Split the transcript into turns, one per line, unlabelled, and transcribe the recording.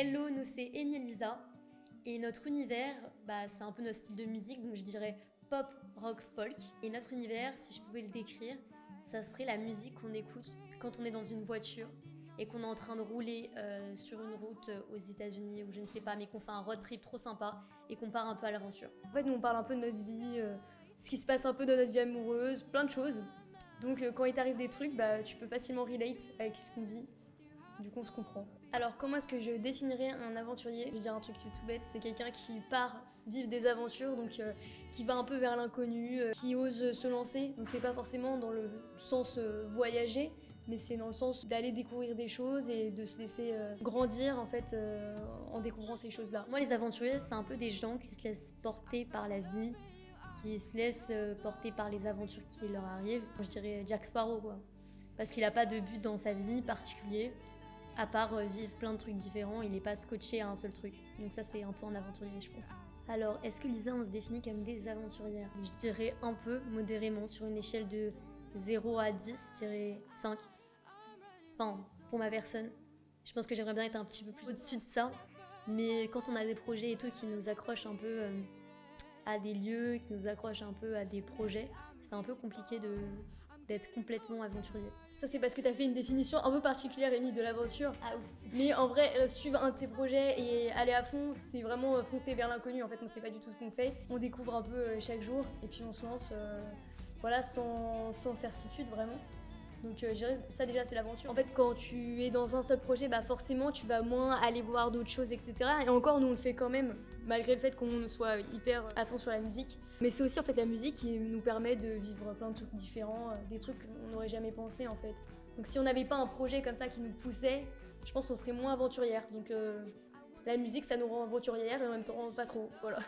Hello, nous c'est Enelisa et notre univers, c'est un peu notre style de musique, donc je dirais pop, rock, folk. Et notre univers, si je pouvais le décrire, ça serait la musique qu'on écoute quand on est dans une voiture et qu'on est en train de rouler sur une route aux États-Unis ou je ne sais pas, mais qu'on fait un road trip trop sympa et qu'on part un peu à l'aventure.
En fait, nous on parle un peu de notre vie, ce qui se passe un peu dans notre vie amoureuse, plein de choses. Donc quand il t'arrive des trucs, tu peux facilement relate avec ce qu'on vit. Du coup, on se comprend. Alors, comment est-ce que je définirais un aventurier? Je vais dire un truc tout bête, c'est quelqu'un qui part vivre des aventures, donc qui va un peu vers l'inconnu, qui ose se lancer. Donc, c'est pas forcément dans le sens voyager, mais c'est dans le sens d'aller découvrir des choses et de se laisser grandir en fait en découvrant ces choses-là.
Moi, les aventuriers, c'est un peu des gens qui se laissent porter par la vie, qui se laissent porter par les aventures qui leur arrivent. Je dirais Jack Sparrow, quoi. Parce qu'il n'a pas de but dans sa vie particulier, à part vivre plein de trucs différents, il n'est pas scotché à un seul truc. Donc ça, c'est un peu un aventurier, je pense. Alors, est-ce que Lisa, on se définit comme des aventurières? Je dirais un peu, modérément, sur une échelle de 0 à 10, je dirais 5. Enfin, pour ma personne. Je pense que j'aimerais bien être un petit peu plus au-dessus de ça. Mais quand on a des projets et tout qui nous accrochent un peu à des lieux, qui nous accrochent un peu à des projets, c'est un peu compliqué d'être complètement aventurier.
Ça, c'est parce que t'as fait une définition un peu particulière, Rémi, de l'aventure.
Ah aussi.
Mais en vrai, suivre un de ces projets et aller à fond, c'est vraiment foncer vers l'inconnu. En fait, on sait pas du tout ce qu'on fait. On découvre un peu chaque jour et puis on se lance voilà, sans certitude vraiment. Donc je dirais ça déjà c'est l'aventure. En fait quand tu es dans un seul projet, forcément tu vas moins aller voir d'autres choses, etc. Et encore nous on le fait quand même, malgré le fait qu'on soit hyper à fond sur la musique. Mais c'est aussi en fait la musique qui nous permet de vivre plein de trucs différents, des trucs qu'on n'aurait jamais pensé en fait. Donc si on n'avait pas un projet comme ça qui nous poussait, je pense qu'on serait moins aventurière. Donc la musique ça nous rend aventurière et en même temps pas trop, voilà.